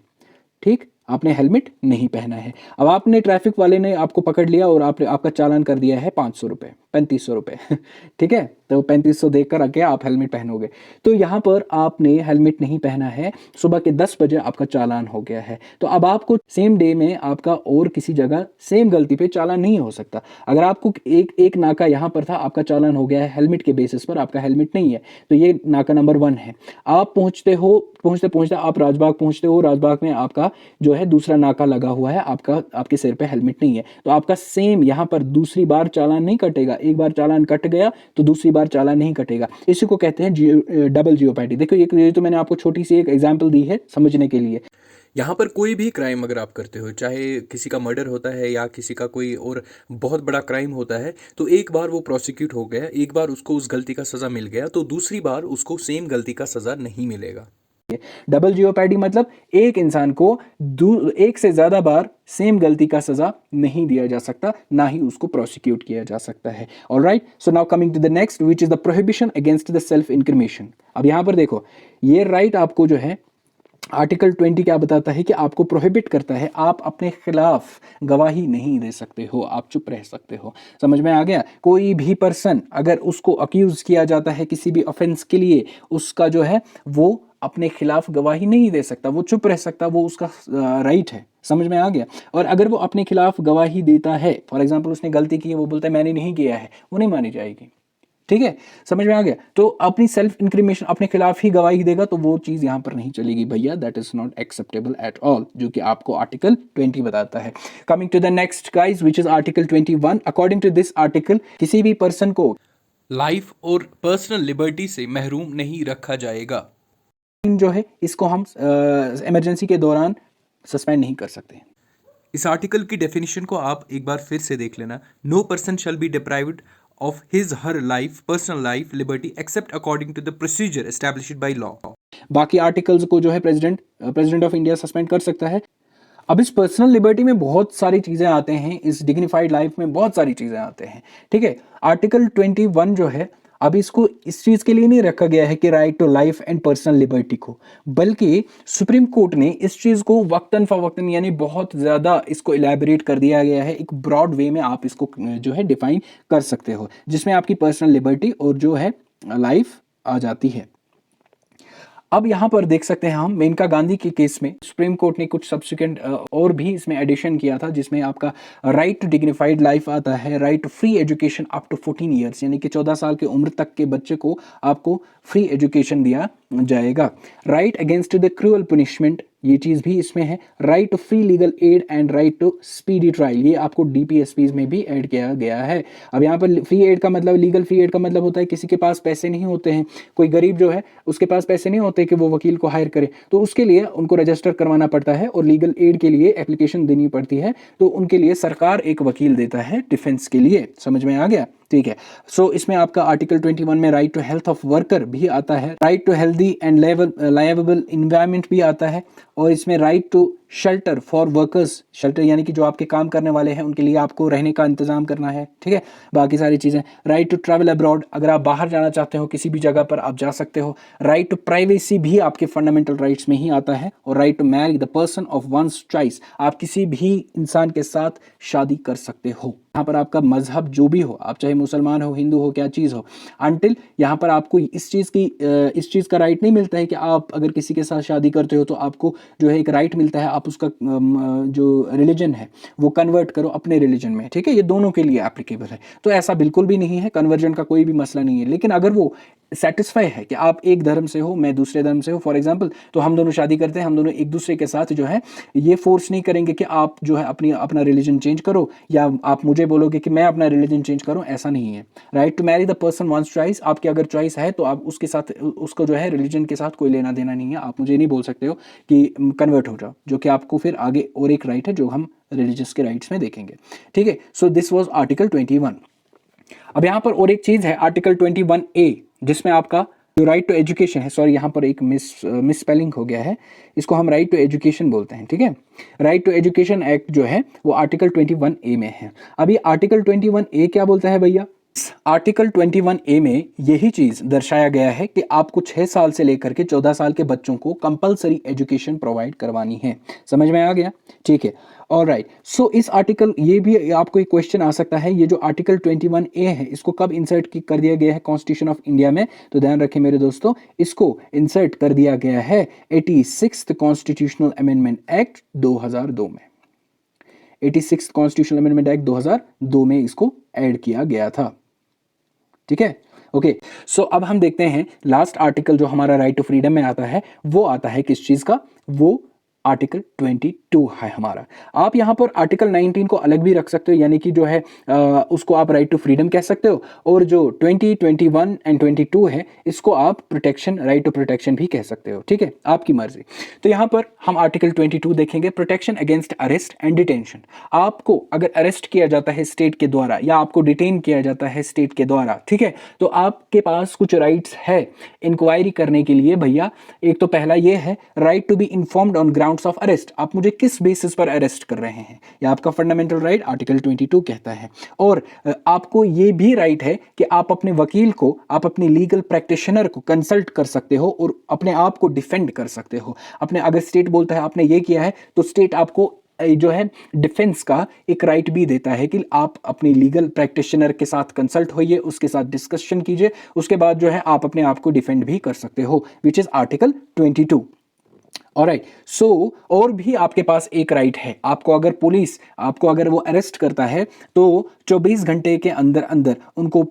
ठीक, आपने हेलमेट नहीं पहना है। अब आपने, ट्रैफिक वाले ने आपको पकड़ लिया और आपने आपका चालान कर दिया है 500 रुपये, 3500 रुपये ठीक है, तो 3500 देकर आके आप हेलमेट पहनोगे। तो यहाँ पर आपने हेलमेट नहीं पहना है, सुबह के 10 बजे आपका चालान हो गया है, तो अब आपको सेम डे में आपका और किसी जगह सेम गलती पे चालान नहीं हो सकता। अगर आपको एक नाका यहाँ पर था, आपका चालान हो गया है हेलमेट के बेसिस पर, आपका हेलमेट नहीं है, तो ये नाका नंबर 1 है। आप पहुँचते पहुँचते आप राजबाग पहुँचते हो, राजबाग में आपका जो है दूसरा नाका लगा हुआ है, आपके सिर पे हेलमेट नहीं है, तो आपका सेम यहाँ पर दूसरी बार चालान नहीं कटेगा। एक बार चालान कट गया तो दूसरी बार चालान नहीं कटेगा। इसी को कहते हैं डबल जियोपैडी। देखो ये तो मैंने आपको छोटी सी एक एग्जांपल दी है समझने के लिए। यहाँ पर कोई भी क्राइम अगर आप करते हो, चाहे किसी का मर्डर होता है या किसी का कोई और बहुत बड़ा क्राइम होता है, तो एक बार वो प्रोसिक्यूट हो गया, एक बार उसको उस गलती का सज़ा मिल गया, तो दूसरी बार उसको सेम गलती का सज़ा नहीं मिलेगा। डबल जियोपैडी मतलब एक इंसान को एक से ज्यादा बार सेम गलती का सजा नहीं दिया जा सकता, ना ही उसको प्रोसिक्यूट किया जा सकता है। Alright, so now coming to the next, which is the prohibition against the self incrimination. अब यहां पर देखो, ये राइट आपको जो है आर्टिकल 20 क्या बताता है कि आपको प्रोहिबिट करता है, आप अपने खिलाफ गवाही नहीं दे सकते हो, आप चुप रह सकते हो। समझ में आ गया? कोई भी पर्सन अगर उसको अक्यूज किया जाता है किसी भी ऑफेंस के लिए, उसका जो है वो अपने खिलाफ गवाही नहीं दे सकता, वो चुप रह सकता, वो उसका राइट है। समझ में आ गया? और अगर वो अपने खिलाफ गवाही देता है, फॉर एग्जाम्पल उसने गलती की है, वो बोलता है मैंने नहीं किया है, वो नहीं मानी जाएगी। ठीक है, समझ में आ गया? तो अपनी सेल्फ इंक्रिमेशन, अपने खिलाफ ही गवाही देगा, तो वो चीज यहां पर नहीं चलेगी भैया, that is not acceptable at all, जो कि आपको आर्टिकल 20 बताता है। Coming to the next guys, which is article 21। According to this article, किसी भी पर्सन को लाइफ और पर्सनल लिबर्टी से महरूम नहीं रखा जाएगा। जो है इसको हम इमरजेंसी के दौरान सस्पेंड नहीं कर सकते। इस आर्टिकल की डेफिनेशन को आप एक बार फिर से देख लेना। No person shall be deprived of his her life personal life liberty except according to the procedure established by law. बाकी आर्टिकल्स को जो है प्रेसिडेंट ऑफ इंडिया सस्पेंड कर सकता है। अब इस पर्सनल लिबर्टी में बहुत सारी चीजें आते हैं, इस डिग्निफाइड लाइफ में बहुत सारी चीजें आते हैं, ठीक है। आर्टिकल 21 जो है, अब इसको इस चीज के लिए नहीं रखा गया है कि right to life and personal liberty को, बल्कि सुप्रीम कोर्ट ने इस चीज को वक्तन फवक्तन यानी बहुत ज्यादा इसको इलेबोरेट कर दिया गया है। एक ब्रॉड वे में आप इसको जो है डिफाइन कर सकते हो, जिसमें आपकी पर्सनल लिबर्टी और जो है लाइफ आ जाती है। अब यहां पर देख सकते हैं हम मेनका गांधी के केस में सुप्रीम कोर्ट ने कुछ सब्सिक्वेंट और भी इसमें एडिशन किया था, जिसमें आपका राइट टू डिग्निफाइड लाइफ आता है, right to free education up to 14 years, यानी कि 14 साल की उम्र तक के बच्चे को आपको फ्री एजुकेशन दिया जाएगा। Right against the cruel punishment, ये चीज भी इसमें है। Right to free legal aid and right to speedy trial, ये आपको डीपीएसपीज में भी ऐड किया गया है। अब यहाँ पर फ्री एड का मतलब, लीगल फ्री एड का मतलब होता है किसी के पास पैसे नहीं होते हैं, कोई गरीब जो है उसके पास पैसे नहीं होते कि वो वकील को हायर करे, तो उसके लिए उनको रजिस्टर करवाना पड़ता है और लीगल एड के लिए एप्लीकेशन देनी पड़ती है, तो उनके लिए सरकार एक वकील देता है डिफेंस के लिए। समझ में आ गया, ठीक है। सो इसमें आपका आर्टिकल 21 में right to health of worker भी आता है, right to healthy and liveable environment भी आता है, और इसमें right to shelter for workers, shelter यानी कि जो आपके काम करने वाले हैं उनके लिए आपको रहने का इंतजाम करना है, ठीक है। बाकी सारी चीज़ें, राइट टू ट्रैवल अब्रॉड, अगर आप बाहर जाना चाहते हो किसी भी जगह पर आप जा सकते हो। राइट टू प्राइवेसी भी आपके फंडामेंटल राइट्स में ही आता है, और right to marry the person of one's choice, आप किसी भी इंसान के साथ शादी कर सकते हो। यहाँ पर आपका मजहब जो भी हो, आप चाहे मुसलमान हो, हिंदू हो, क्या चीज़ हो, अनटिल यहाँ पर आपको इस चीज़ का राइट नहीं मिलता है कि आप अगर किसी के साथ शादी करते हो तो आपको जो है एक राइट मिलता है, आप उसका जो रिलीजन है वो कन्वर्ट करो अपने रिलीजन में, ठीक है। ये दोनों के लिए एप्लीकेबल है, तो ऐसा बिल्कुल भी नहीं है, कन्वर्जन का कोई भी मसला नहीं है। लेकिन अगर वो सेटिस्फाई है कि आप एक धर्म से हो, मैं दूसरे धर्म से हो, फॉर एग्जाम्पल, तो हम दोनों शादी करते हैं, हम दोनों एक दूसरे के साथ जो है ये फोर्स नहीं करेंगे कि आप जो है अपना रिलीजन चेंज करो, या आप मुझे बोलोगे कि मैं अपना रिलीजन चेंज करूं, ऐसा नहीं है। Right to marry the person one's choice, आपकी अगर चॉइस है तो आप उसके साथ, उसको जो है रिलीजन के साथ कोई लेना देना नहीं है, आप मुझे नहीं बोल सकते हो कि कन्वर्ट हो जाओ, जो कि आपको फिर आगे और एक राइट है जो हम रिलीजियस के राइट्स में देखेंगे, ठीक है। So this was article 21। अब यहाँ पर और एक चीज है आर्टिकल 21A, जिसमें आपका जो राइट टू एजुकेशन है, सॉरी यहाँ पर एक मिस स्पेलिंग हो गया है, इसको हम राइट टू एजुकेशन बोलते हैं, ठीक है। राइट टू एजुकेशन एक्ट जो है वो आर्टिकल 21A में है। अभी आर्टिकल 21A क्या बोलता है भैया? आर्टिकल 21A में यही चीज दर्शाया गया है कि आपको 6 साल से लेकर के 14 साल के बच्चों को कंपलसरी एजुकेशन प्रोवाइड करवानी है। समझ में आ गया, ठीक है। ऑलराइट, सो इस आर्टिकल, ये भी आपको एक क्वेश्चन आ सकता है, ये जो आर्टिकल 21A है इसको कब इंसर्ट कर दिया गया है कॉन्स्टिट्यूशन ऑफ इंडिया में? तो ध्यान रखें मेरे दोस्तों, इसको इंसर्ट कर दिया गया है 86th कॉन्स्टिट्यूशनल अमेंडमेंट एक्ट 2002 में। 86th कॉन्स्टिट्यूशनल अमेंडमेंट एक्ट 2002 में इसको ऐड किया गया था, ठीक है। ओके, सो अब हम देखते हैं लास्ट आर्टिकल जो हमारा राइट टू फ्रीडम में आता है, वो आता है किस चीज का? वो आर्टिकल 22 है हमारा। आप यहाँ पर आर्टिकल 19 को अलग भी रख सकते हो, यानी कि जो है उसको आप राइट टू फ्रीडम कह सकते हो, और जो 20, 21 एंड 22 है इसको आप प्रोटेक्शन, राइट टू प्रोटेक्शन भी कह सकते हो, ठीक है, आपकी मर्जी। तो यहाँ पर हम आर्टिकल 22 देखेंगे, protection against arrest and detention. आपको अगर अरेस्ट किया जाता है स्टेट के द्वारा, या आपको डिटेन किया जाता है स्टेट के द्वारा, ठीक है, तो आपके पास कुछ राइट्स है इंक्वायरी करने के लिए भैया। एक तो पहला ये है right to be informed on ground of arrest, आप मुझे किस बेसिस पर अरेस्ट कर रहे हैं, यह आपका फंडामेंटल राइट आर्टिकल 22 कहता है। और आपको यह भी राइट है कि आप अपने वकील को, आप अपने लीगल प्रैक्टिशनर को कंसल्ट कर सकते हो और अपने आप को डिफेंड कर सकते हो। अपने, अगर स्टेट बोलता है आपने ये किया है, तो स्टेट आपको जो है डिफेंस का एक राइट भी देता है कि आप अपने लीगल प्रैक्टिशनर के साथ कंसल्ट होइए, उसके साथ डिस्कशन कीजिए, उसके बाद जो है आप अपने आप को डिफेंड भी कर सकते हो, विच इज आर्टिकल 22। ऑलराइट, सो और भी आपके पास एक राइट है, आपको अगर पुलिस आपको अगर वो अरेस्ट करता है तो 24 घंटे के अंदर अंदर उनको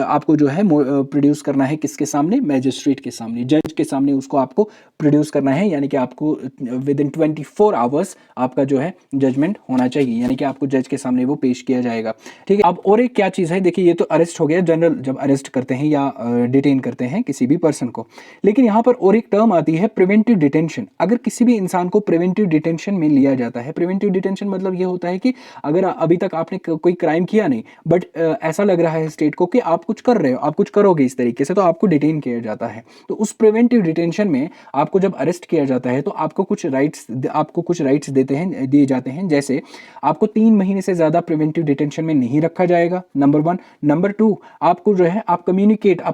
आपको जो है प्रोड्यूस करना है किसके सामने? मैजिस्ट्रेट के सामने, जज के सामने उसको आपको प्रोड्यूस करना है, यानी कि आपको विद इन 24 आवर्स आपका जो है जजमेंट होना चाहिए, यानी कि आपको जज के सामने वो पेश किया जाएगा, ठीक है। अब और एक क्या चीज़ है, देखिए ये तो अरेस्ट हो गया जनरल, जब अरेस्ट करते हैं या डिटेन करते हैं किसी भी पर्सन को, लेकिन यहाँ पर और एक टर्म आती है प्रिवेंटिव डिटेंशन। अगर किसी भी इंसान को प्रिवेंटिव डिटेंशन में लिया जाता है, प्रिवेंटिव डिटेंशन मतलब ये होता है कि अगर अभी तक आपने कोई क्राइम किया नहीं, बट ऐसा लग रहा है स्टेट को कि आप कुछ कर रहे हो, आप कुछ करोगे इस तरीके से, तो आपको डिटेन किया जाता है। तो उस प्रिवेंटिव डिटेंशन में आपको जब अरेस्ट किया जाता है तो आपको कुछ राइट्स दिए जाते हैं, जैसे आपको 3 महीने से ज़्यादा प्रिवेंटिव डिटेंशन में नहीं रखा जाएगा, नंबर 1। नंबर 2, आपको जो है आप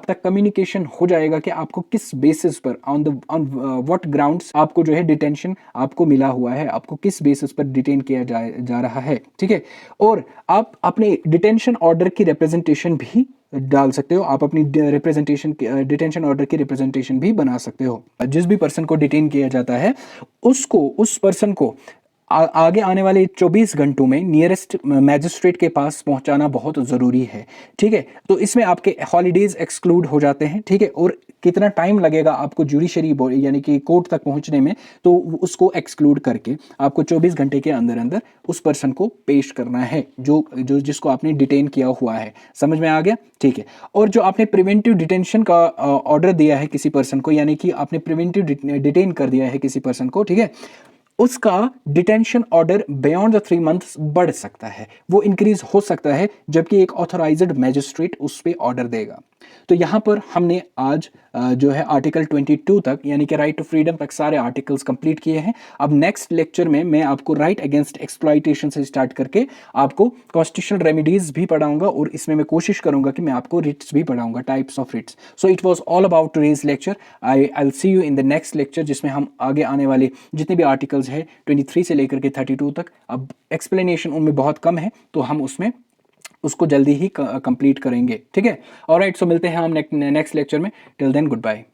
तक कम्युनिकेशन हो जाएगा कि आपको किस बेसिस पर, ऑन व्हाट ग्राउंड्स आपको जो है डिटेंशन आपको मिला हुआ है, आपको किस बेसिस पर डिटेन किया जा रहा है, ठीक है। और आप अपने डिटेंशन ऑर्डर की रिप्रेजेंटेशन भी डाल सकते हो, आप अपनी डिटेंशन ऑर्डर की रिप्रेजेंटेशन भी बना सकते हो। जिस भी पर्सन को डिटेन किया जाता है उस पर्सन को आगे आने वाले 24 घंटों में नियरेस्ट मैजिस्ट्रेट के पास पहुंचाना बहुत ज़रूरी है, ठीक है। तो इसमें आपके हॉलीडेज एक्सक्लूड हो जाते हैं, ठीक है। और कितना टाइम लगेगा आपको जुडिशरी यानी कि कोर्ट तक पहुंचने में, तो उसको एक्सक्लूड करके आपको 24 घंटे के अंदर अंदर उस पर्सन को पेश करना है जो जिसको आपने डिटेन किया हुआ है। समझ में आ गया, ठीक है। और जो आपने प्रिवेंटिव डिटेंशन का ऑर्डर दिया है किसी पर्सन को, यानी कि आपने प्रिवेंटिव डिटेन कर दिया है किसी पर्सन को, ठीक है, उसका detention order beyond the 3 months बढ़ सकता है, वो इंक्रीज हो सकता है, जबकि एक ऑथोराइज्ड मैजिस्ट्रेट उस पर ऑर्डर देगा। तो यहाँ पर हमने आज जो है आर्टिकल 22 तक, यानी कि राइट टू फ्रीडम तक सारे आर्टिकल्स कंप्लीट किए हैं। अब नेक्स्ट लेक्चर में मैं आपको राइट अगेंस्ट एक्सप्लॉइटेशन से स्टार्ट करके आपको कॉन्स्टिट्यूशनल रेमेडीज भी पढ़ाऊंगा, और इसमें मैं कोशिश करूंगा कि मैं आपको रिट्स भी पढ़ाऊंगा, types of writs. So it was all about today's lecture. I will see you in the next lecture, जिसमें हम आगे आने वाले जितने भी आर्टिकल्स है 23 से लेकर के 32 तक, अब एक्सप्लेनेशन उनमें बहुत कम है, तो हम उसको जल्दी ही कंप्लीट करेंगे, ठीक है। ऑलराइट, सो मिलते हैं हम नेक्स्ट लेक्चर में। Till then, good bye.